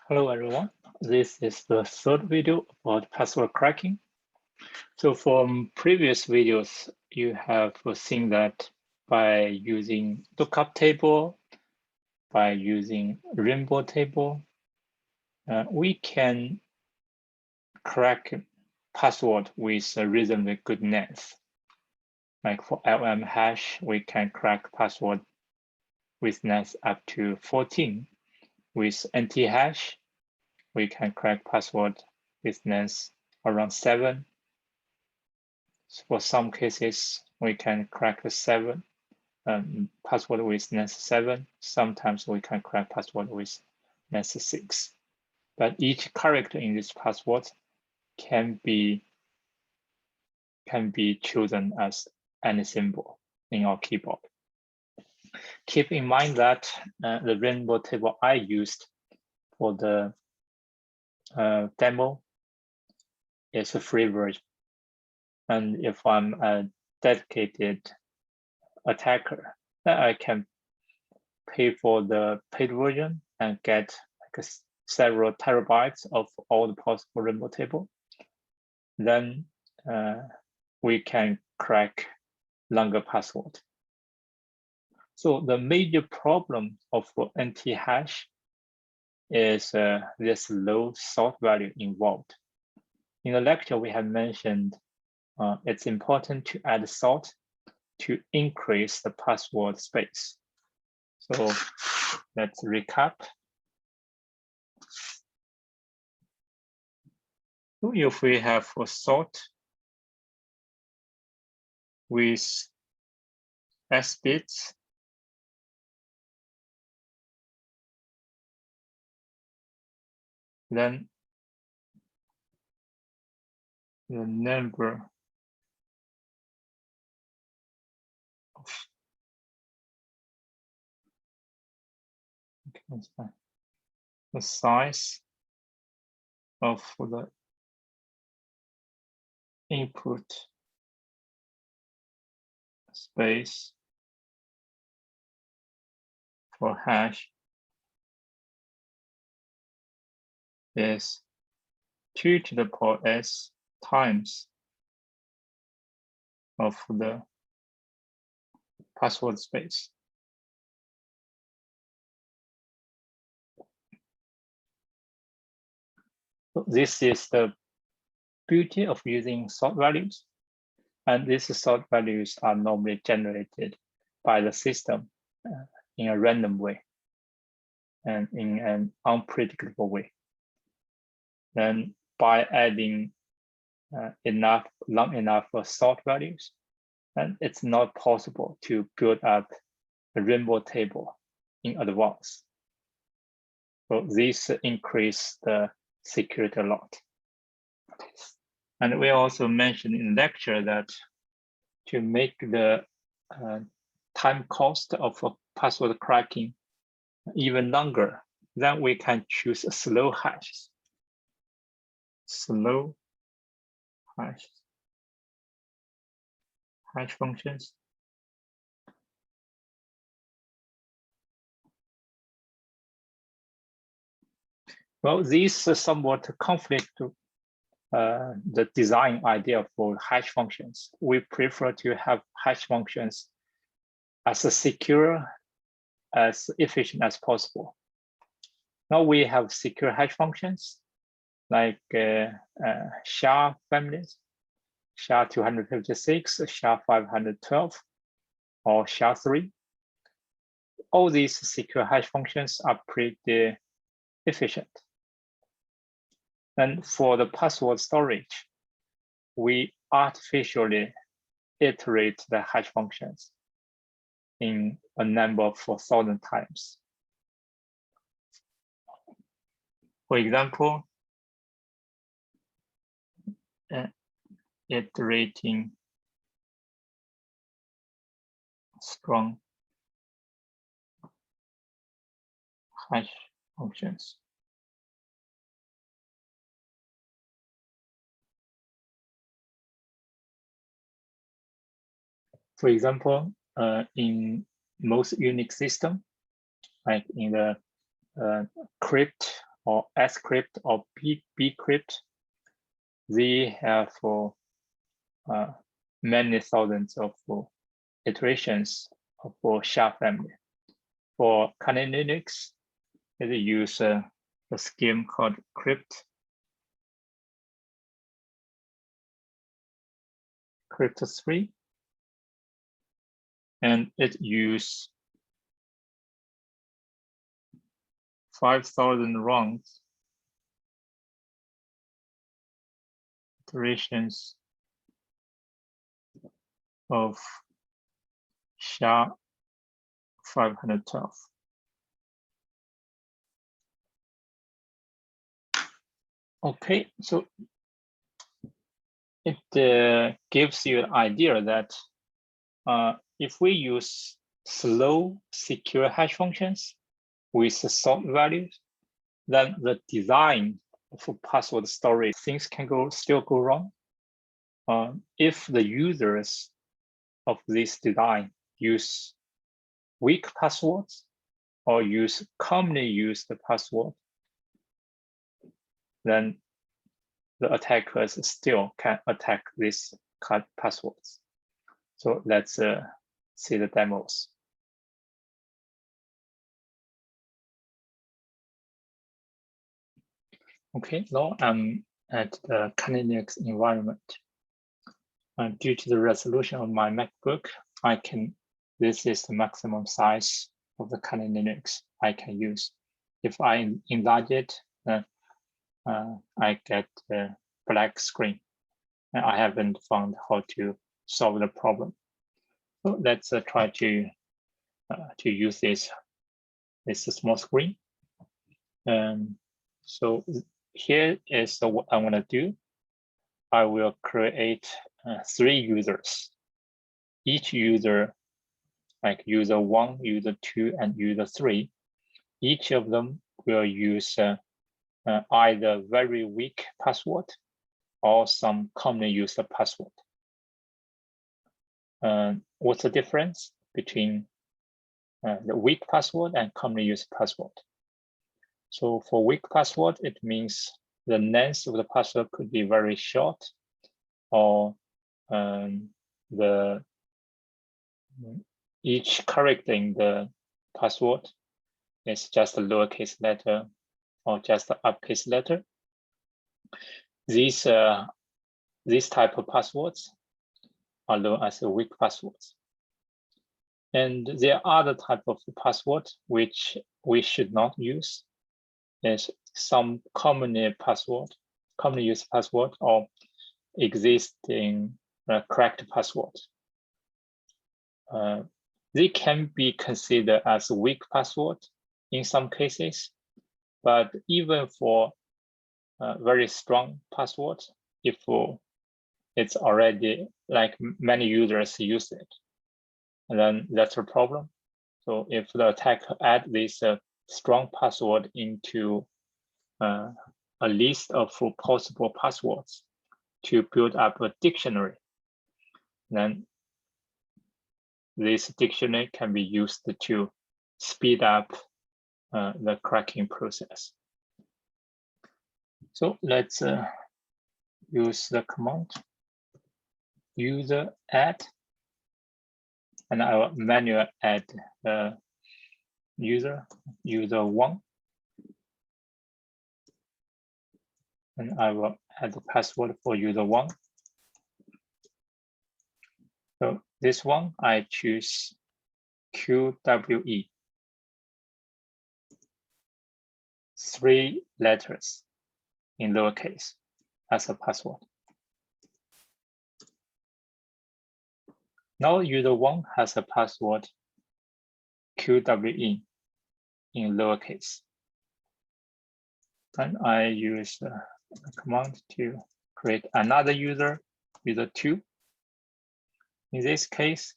Hello everyone, this is the third video about password cracking. So from previous videos, you have seen that by using lookup table, by using rainbow table, we can crack password with a reasonably good length. Like for LM hash, we can crack password with length up to 14. With NT hash, we can crack password with length around 7. For some cases, we can crack the 7 password with length 7. Sometimes we can crack password with length 6. But each character in this password can be chosen as any symbol in our keyboard. Keep in mind that the rainbow table I used for the demo is a free version. And if I'm a dedicated attacker, then I can pay for the paid version and get like several terabytes of all the possible rainbow table. Then we can crack longer password. So the major problem of NT hash is this low sort value involved. In the lecture, we have mentioned it's important to add sort to increase the password space. So let's recap. So if we have a sort with S bits, then the number of the size of the input space for hash is 2 to the power s times of the password space. So this is the beauty of using sort values. And these sort values are normally generated by the system in a random way and in an unpredictable way. Then by adding long enough sort values, and it's not possible to build up a rainbow table in advance. So this increase the security a lot. And we also mentioned in the lecture that to make the time cost of password cracking even longer, then we can choose slow hashes. Slow hash functions. Well, these somewhat conflict the design idea for hash functions. We prefer to have hash functions as secure, as efficient as possible. Now we have secure hash functions like SHA families, SHA-256, SHA-512, or SHA-3. All these secure hash functions are pretty efficient. And for the password storage, we artificially iterate the hash functions in a number of 1,000 times. For example, iterating strong hash functions. For example, in most Unix systems, like in the crypt or S crypt or B crypt, they have many thousands of iterations for SHA family. For Kali Linux, it uses a scheme called crypt 3, and it uses 5,000 rounds iterations of SHA 512. Okay, so it gives you an idea that if we use slow, secure hash functions with salt values, then the design for password storage, things can still go wrong. If the users of this design use weak passwords or use commonly used password, then the attackers still can attack these passwords. So let's see the demos. Okay, now I'm at the Kali Linux environment. Due to the resolution of my MacBook, this is the maximum size of the Kali Linux I can use. If I enlarge it, then I get a black screen. And I haven't found how to solve the problem. So let's try to use this small screen. So here is what I want to do. I will create 3 users. Each user, like user 1, user 2, and user 3, each of them will use either very weak password or some commonly used password. What's the difference between the weak password and commonly used password? So for weak password, it means the length of the password could be very short, or each character in the password is just a lowercase letter or just an uppercase letter. These type of passwords are known as weak passwords. And there are other type of password which we should not use. Is some commonly used password or existing cracked password. They can be considered as weak password in some cases, but even for very strong password, if it's already like many users use it, and then that's a problem. So if the attacker add this strong password into a list of possible passwords to build up a dictionary, then this dictionary can be used to speed up the cracking process. So let's use the command user add, and I will manually add the user 1, and I will add the password for user 1. So this one I choose QWE, 3 letters in lowercase as a password. Now user 1 has a password QWE in lowercase. And I use the command to create another user 2. In this case,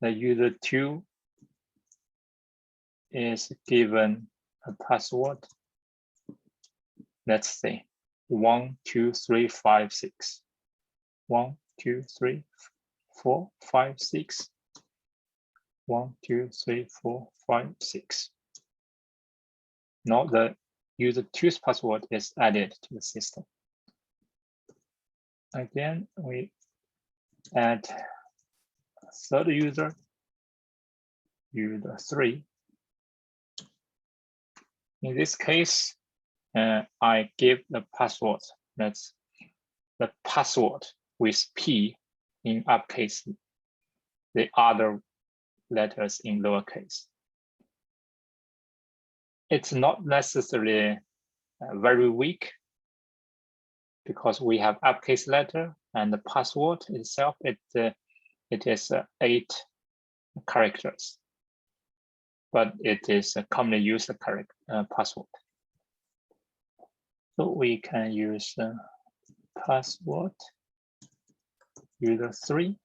the user 2 is given a password. Let's say 1, 2, 3, 5, 6. 1, 2, 3, 4, 5, 6. 1, 2, 3, 4, 5, 6. Now the user 2's password is added to the system. Again, we add a third user, user 3. In this case, I give the password, that's the password with P in uppercase, the other letters in lowercase. It's not necessarily very weak because we have uppercase letter and the password itself, it is 8 characters, but it is a commonly used password. So we can use password user 3.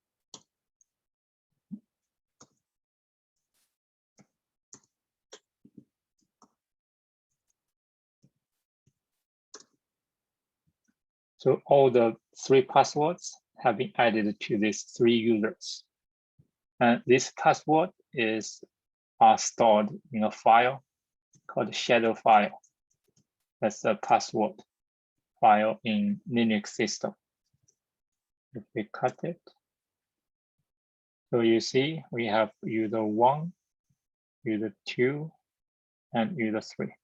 So all the 3 passwords have been added to these 3 users. And this password are stored in a file called shadow file. That's the password file in Linux system. If we cut it, so you see we have user 1, user 2, and user 3.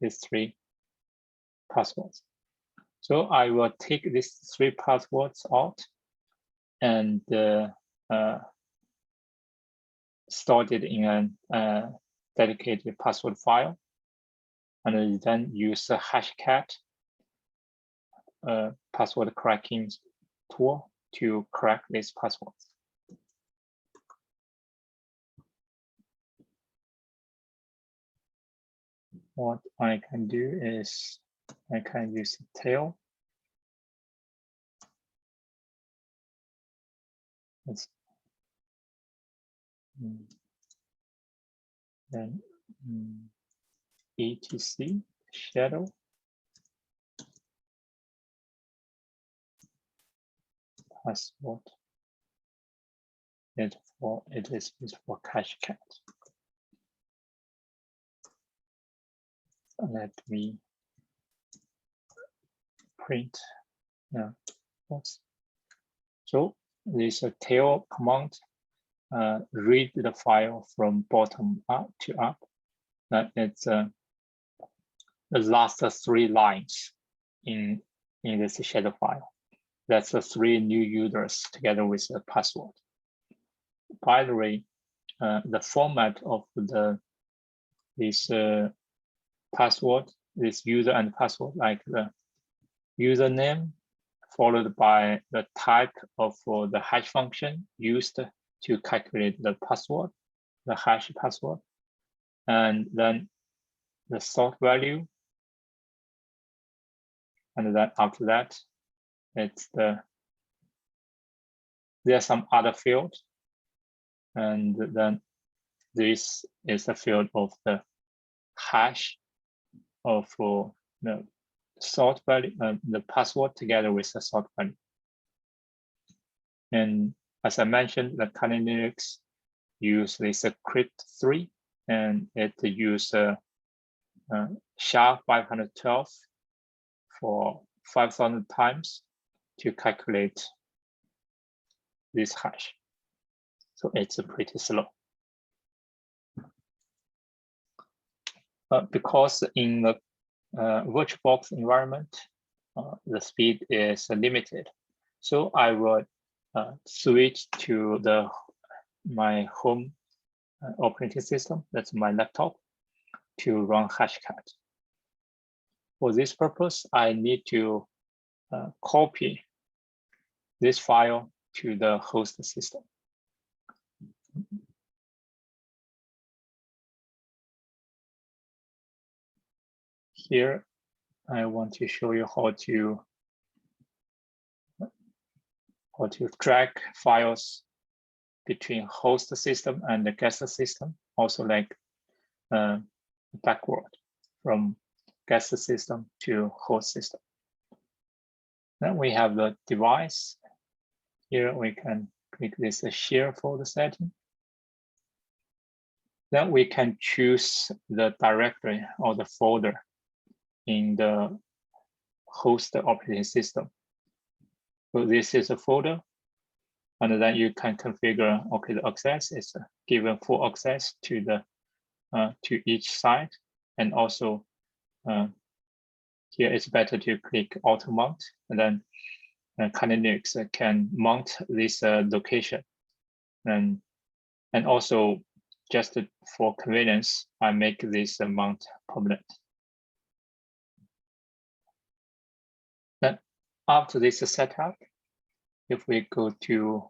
These 3 passwords. So I will take these 3 passwords out and store it in a dedicated password file, and then use a Hashcat password cracking tool to crack these passwords. What I can do is I can use a tail. Then etc shadow password. It is used for Hashcat. Let me print. So this tail command read the file from bottom up to up. That it's the last 3 lines in this shadow file. That's the 3 new users together with the password. By the way, the format of this password, this user and password, like the username followed by the type of the hash function used to calculate the password, the hash password, and then the sort value, and then after that, it's there are some other fields, and then this is the field of the hash of the sort value, the password together with the sort value. And as I mentioned, the Kali Linux use this crypt 3, and it use SHA-512 for 5,000 times to calculate this hash. So it's pretty slow. Because in the VirtualBox environment, the speed is limited. So I will switch to my home operating system, that's my laptop, to run Hashcat. For this purpose, I need to copy this file to the host system. Here, I want to show you how to drag files between host system and the guest system, also like backward from guest system to host system. Then we have the device. Here we can click this share folder setting. Then we can choose the directory or the folder in the host operating system. So this is a folder, and then you can configure, okay, the access is given full access to the to each site, and also here it's better to click auto mount, and then Kali Linux can mount this location, and also just for convenience, I make this mount permanent. Then after this setup, if we go to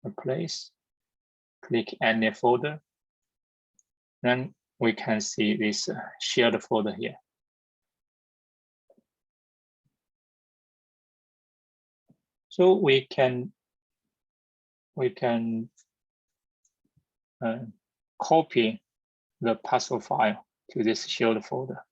a place, click any folder, then we can see this shared folder here. So we can copy the password file to this shared folder.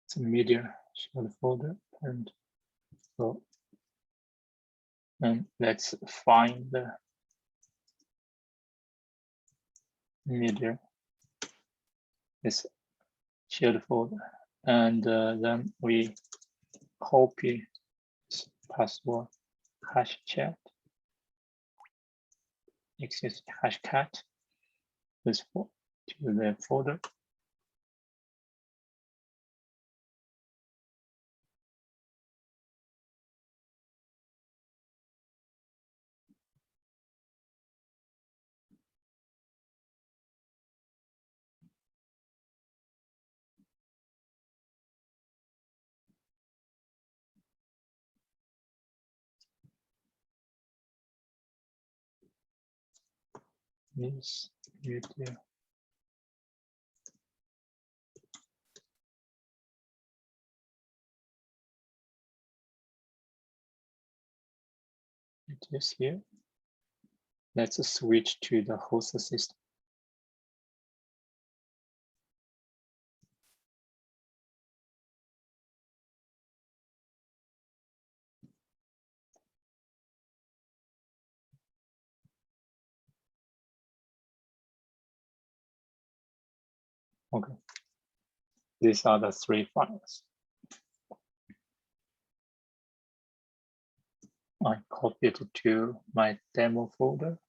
It's a media shared folder, and so and let's find the media, this shared folder, and then we copy this password Hashcat, excuse Hashcat, this to the folder. This media. It is here. Let's switch to the host system. Okay, these are the 3 files. I copy it to my demo folder.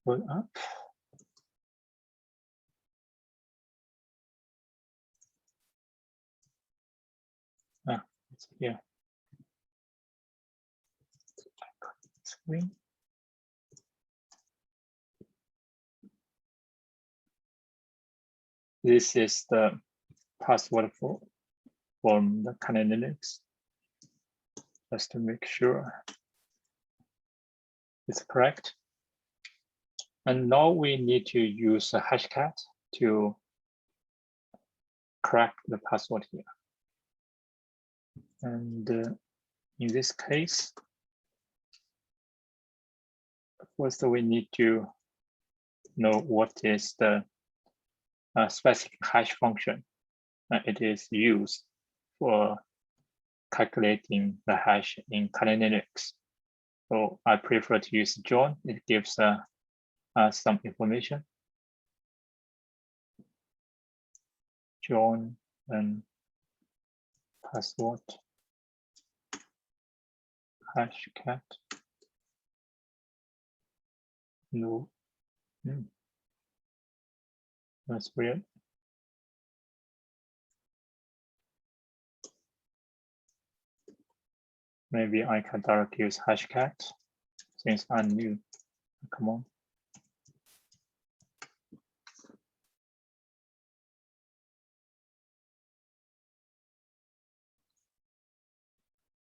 Put up. It's here. Screen. This is the password from the Kali Linux, just to make sure it's correct. And now we need to use a Hashcat to crack the password here. And in this case, first we need to know what is the specific hash function it is used for calculating the hash in Kali Linux. So I prefer to use John. It gives some information. John and password Hashcat. No. That's weird. Maybe I can directly use Hashcat since I'm new. Come on.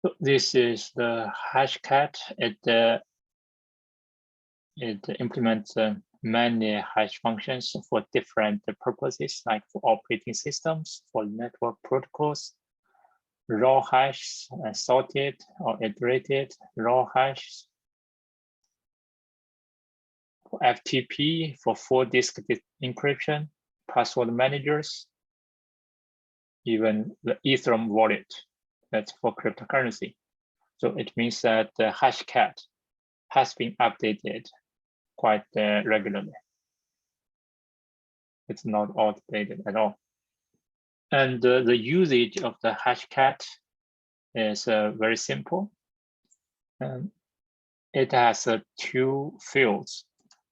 So this is the Hashcat. It implements many hash functions for different purposes, like for operating systems, for network protocols, raw hash, sorted or iterated raw hash, for FTP, for full disk encryption, password managers, even the Ethereum wallet, that's for cryptocurrency. So it means that the Hashcat has been updated quite regularly. It's not outdated at all. And the usage of the Hashcat is very simple. It has 2 fields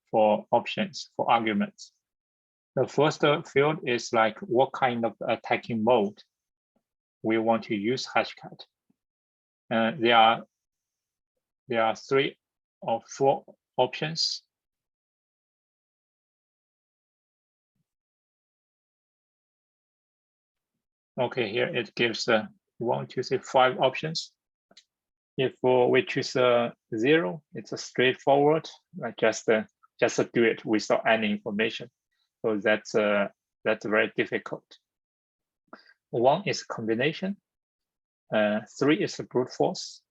for options, for arguments. The first field is like what kind of attacking mode we want to use Hashcat. There are 3 or 4 options. Okay, here it gives 1, 2, 3, 5 options. If we choose 0, it's a straightforward, just do it without any information. So that's very difficult. 1 is combination. 3 is a brute force.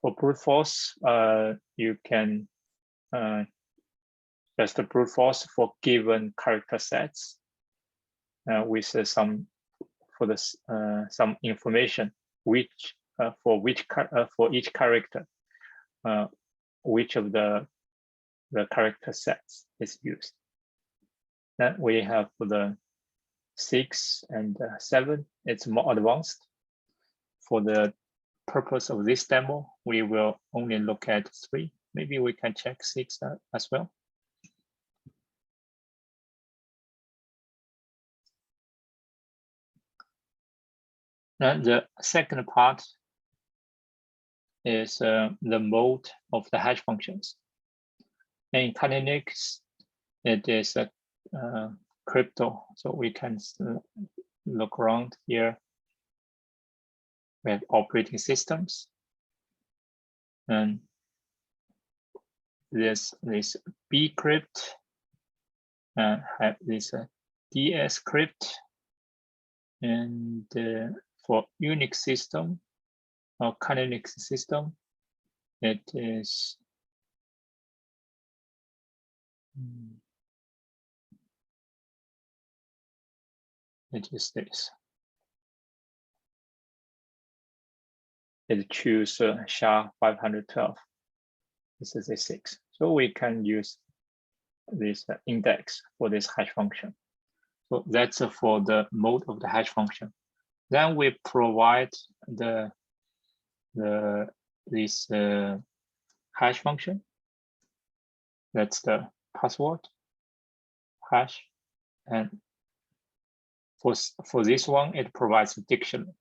For brute force, you can just a brute force for given character sets with some information for each character, which of the character sets is used. Then we have the 6 and 7. It's more advanced. For the purpose of this demo, we will only look at 3. Maybe we can check 6 as well. And the second part is the mode of the hash functions. In Linux, it is a crypto, so we can look around here. We have operating systems, and there's this B crypt, and have this DS crypt, and for Unix system or Linux system, it is this. It choose SHA-512. This is a 6. So we can use this index for this hash function. So that's for the mode of the hash function. Then we provide this hash function. That's the password hash, and for this one, it provides a dictionary.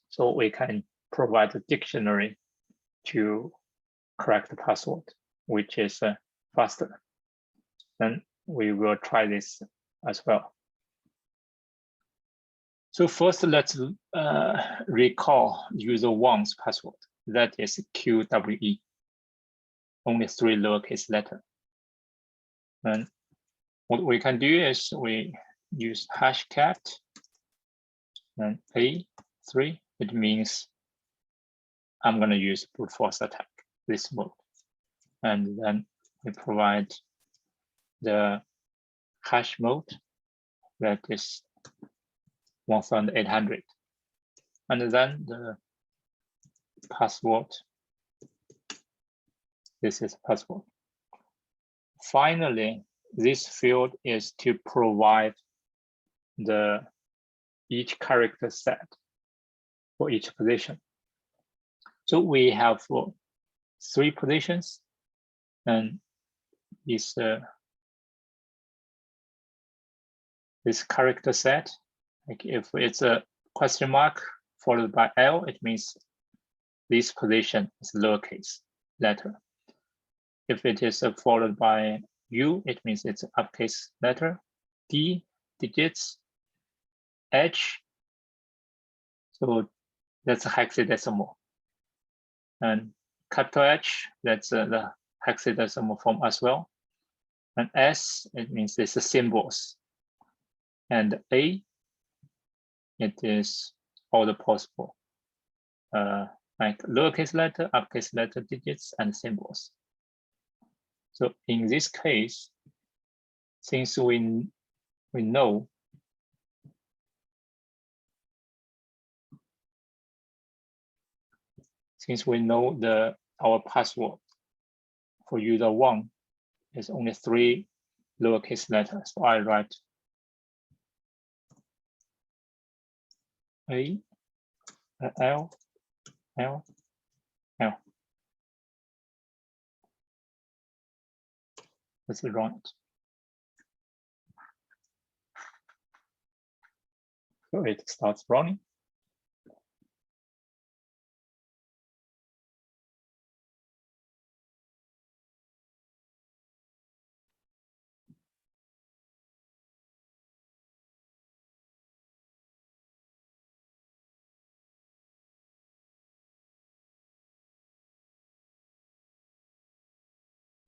So we can provide a dictionary to correct the password, which is faster. Then we will try this as well. So first, let's recall user 1's password. That is QWE, only 3 lowercase letters. And what we can do is we use Hashcat and A3. It means I'm going to use brute force attack, this mode. And then we provide the hash mode, that is 1800. And then the password, this is password. Finally, this field is to provide each character set for each position. So we have 3 positions, and this character set, like if it's a question mark followed by L, it means this position is lowercase letter. If it is followed by U, it means it's uppercase letter. D, digits. H, so that's a hexadecimal. And capital H, that's the hexadecimal form as well. And S, it means it's the symbols. And A, it is all the possible, like lowercase letter, uppercase letter, digits, and symbols. So in this case, since we know our password for user 1 is only 3 lowercase letters, so I write A, L, L, L. Let's run it. So it starts running.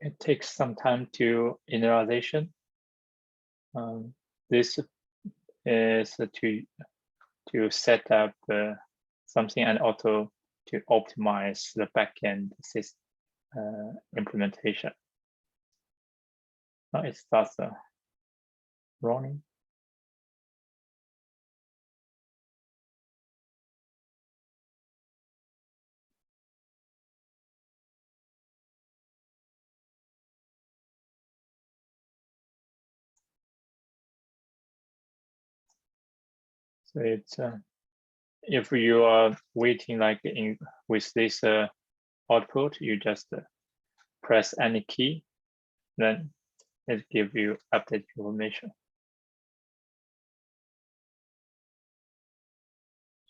It takes some time to initialization. This is to set up something and also to optimize the backend system implementation. Now it starts running. So it's if you are waiting like with this output, you just press any key, then it gives you updated information.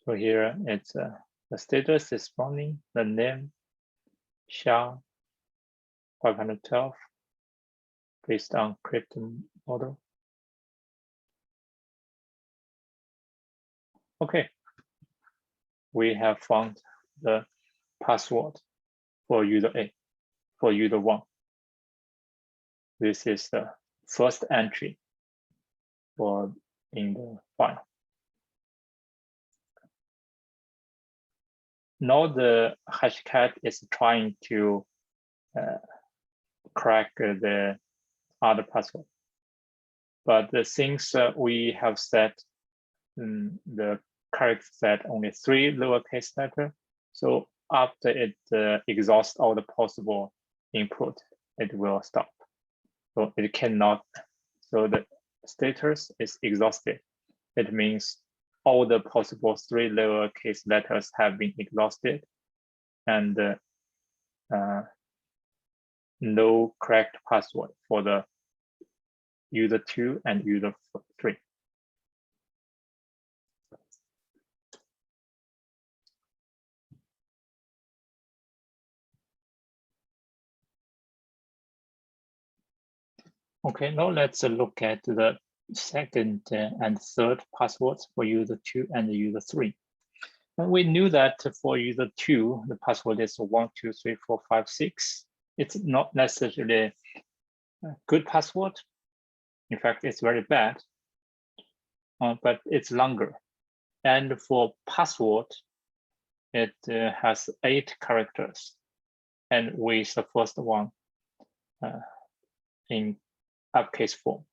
So here it's the status is running, the name, SHA 512, based on crypt model. Okay, we have found the password for user A, for user 1. This is the first entry in the file. Now the Hashcat is trying to crack the other password. But since we have set the character set only 3 lowercase letters, so after it exhausts all the possible input, it will stop. So it cannot, so the status is exhausted. It means all the possible 3 lowercase letters have been exhausted, and no correct password for the user 2 and user 3. Okay, now let's look at the second and third passwords for user 2 and user 3. And we knew that for user 2, the password is 123456. It's not necessarily a good password. In fact, it's very bad, but it's longer. And for password, it has 8 characters, and with the first one in uppercase form.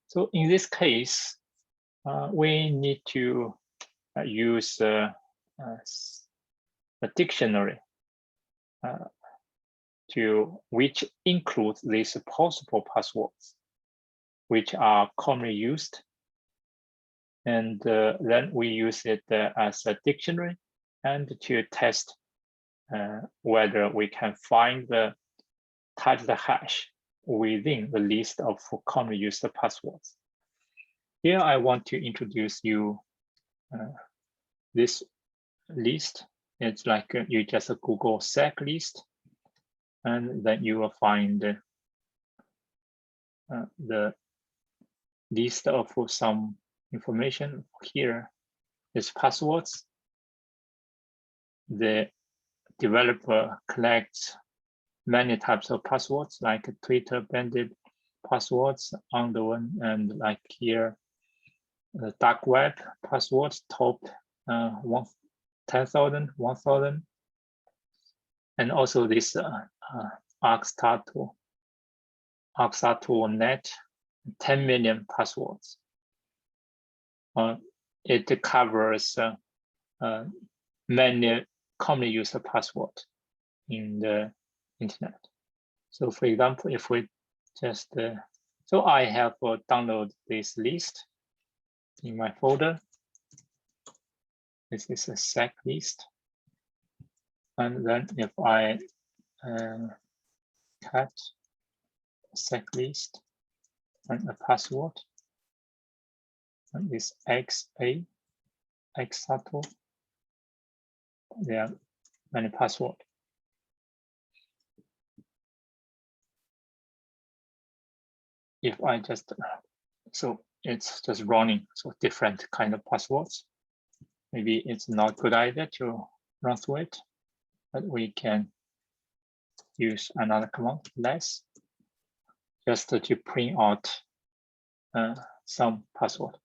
So in this case, we need to use a dictionary which includes these possible passwords, which are commonly used. And then we use it as a dictionary and to test whether we can find the target hash within the list of commonly used passwords. Here I want to introduce you this list it's like you just Google sec list, and then you will find the list of some information. Here is passwords. The developer collects many types of passwords, like Twitter banded passwords on the one, and like here, the dark web passwords, top 10,000, 1,000, and also this Hashcat net 10 million passwords. It covers many commonly used passwords in the internet. So for example, if we just, so I have downloaded this list in my folder. This is a sec list. And then if I cat sec list and a password, and this XA, Hashcat, there are many passwords. If I just, so it's just running, so different kind of passwords. Maybe it's not a good idea to run through it, but we can use another command, less, just to print out some password.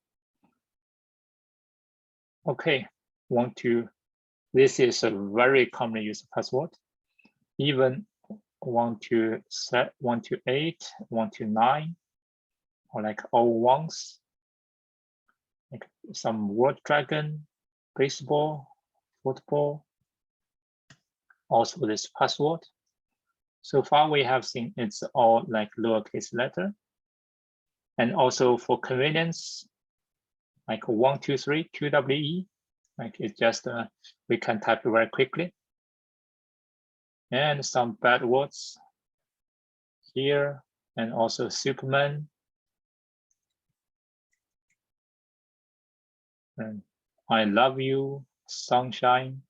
Okay, this is a very commonly used password. Even 128, 129, or like all ones, like some word dragon, baseball, football, also this password. So far we have seen it's all like lowercase letter. And also for convenience, like 123, QWE, like it's just, we can type very quickly. And some bad words here, and also Superman. And I love you, sunshine.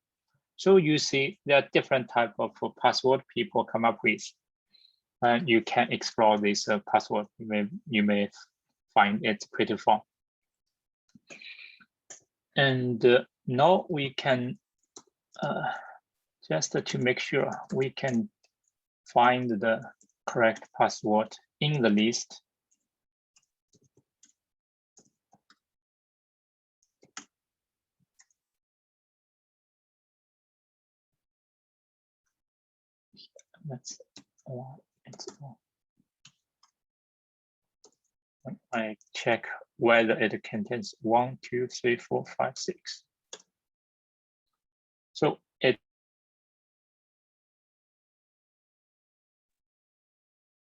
So you see there are different types of password people come up with. And you can explore this password. You may find it pretty fun. And now we can, just to make sure, we can find the correct password in the list. That's I check whether it contains 1, 2, 3, 4, 5, 6. So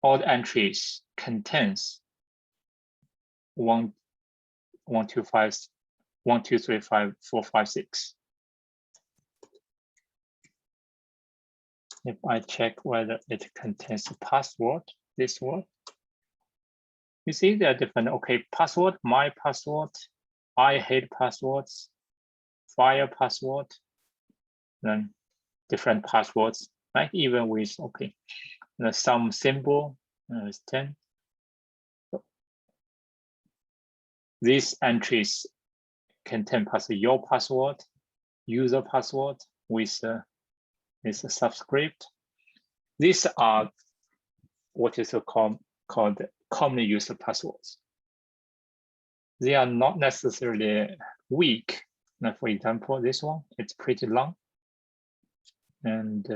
all the entries contains 1, 2, 5, 1, 2, 3, 5, 4, 5, 6. If I check whether it contains a password, this word, you see there are different, okay, password, my password, I hate passwords, fire password, then different passwords, like even with, okay, some symbol is 10. These entries contain your password, user password with this subscript. These are what is called commonly used passwords. They are not necessarily weak. Now, for example, this one, it's pretty long. And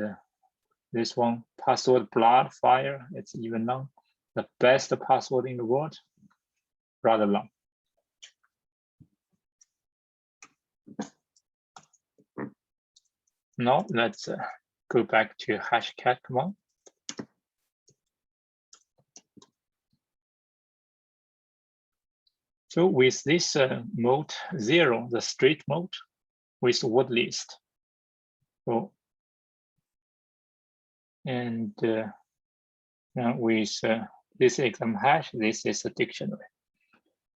this one, password blood fire, it's even long. The best password in the world, rather long. Now let's go back to Hashcat command. So with this mode 0, the straight mode, with word list. So, and now with this exam hash, this is a dictionary.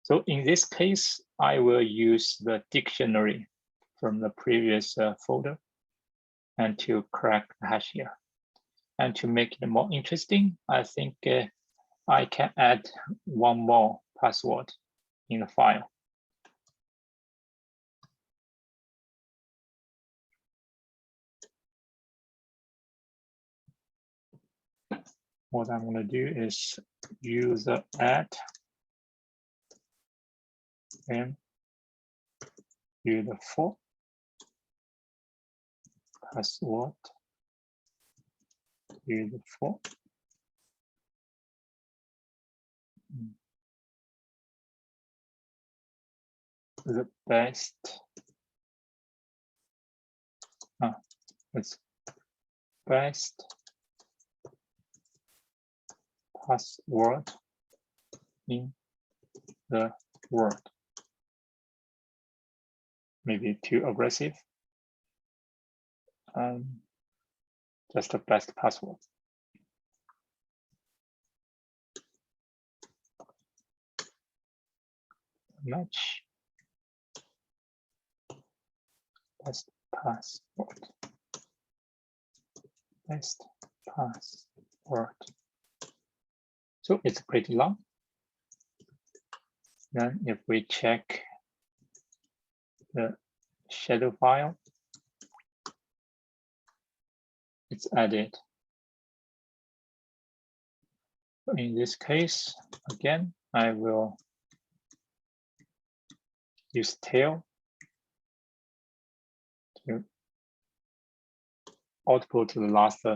So in this case, I will use the dictionary from the previous folder. and to crack the hash here. And to make it more interesting, I think I can add one more password in the file. What I'm going to do is user add and user 4 password user 4. The best it's best password in the world. Maybe too aggressive. Just the best password. Match best password. Best password. So it's pretty long. Then if we check the shadow file, it's added. In this case, again, I will use tail to output the last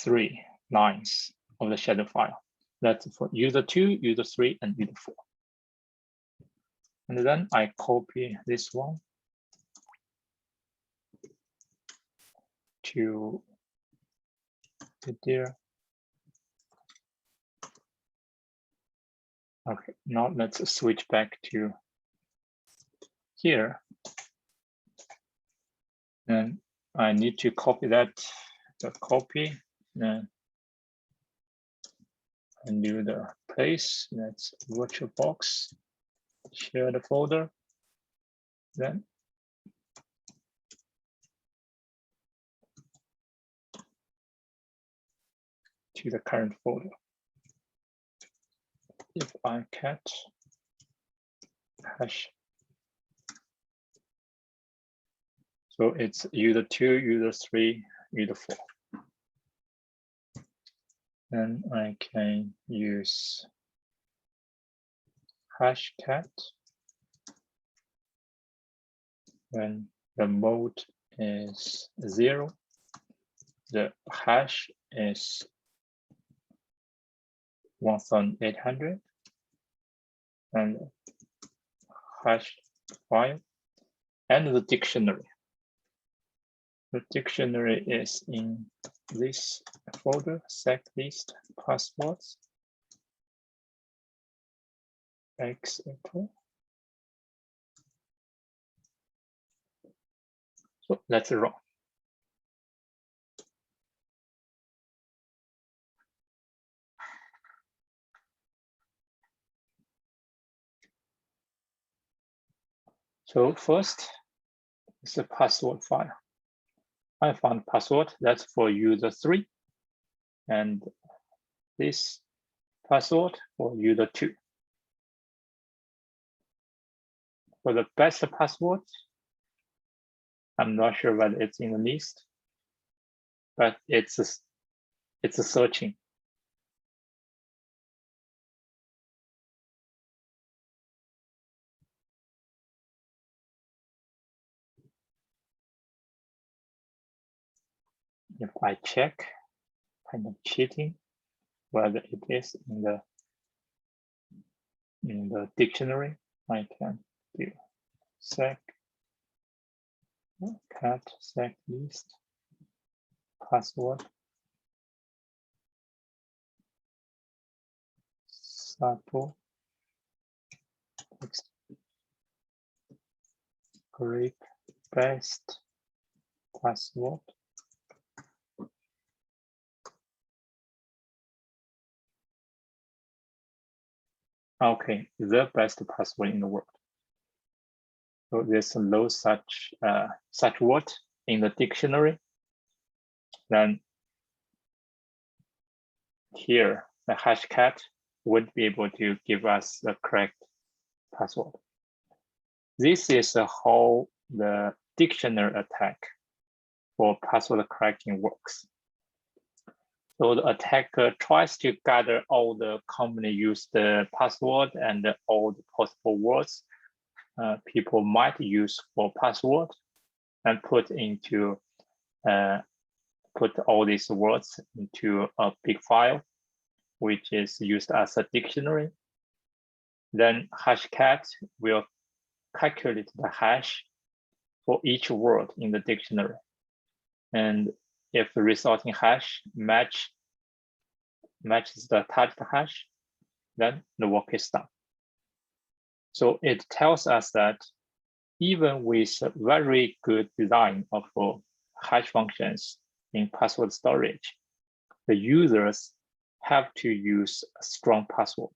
3 lines of the shadow file. That's for user 2, user 3, and user 4. And then I copy this one to there. Okay, now let's switch back to here. And I need to copy that, the copy, and do the place. That's VirtualBox, share the folder, then to the current folder. If I cat hash, so it's user 2, user 3, user 4. Then I can use Hashcat when the mode is 0. The hash is 1800 and hash file and the dictionary. The dictionary is in this folder, sec list passwords x equal. So let's run. So first is the password file. I found password that's for user 3 and this password for user 2. For the best password, I'm not sure whether it's in the list, but it's a searching. If I check, kind of cheating, whether it is in the dictionary, I can do sec cat sec list password sample crypt best password. Okay, the best password in the world. So there's no such word in the dictionary. then here the Hashcat would be able to give us the correct password. This is how the dictionary attack for password cracking works. So the attacker tries to gather all the commonly used password and all the possible words people might use for password, and put all these words into a big file, which is used as a dictionary. Then Hashcat will calculate the hash for each word in the dictionary. And if the resulting hash matches the target hash, then the work is done. So it tells us that even with very good design of hash functions in password storage, the users have to use a strong password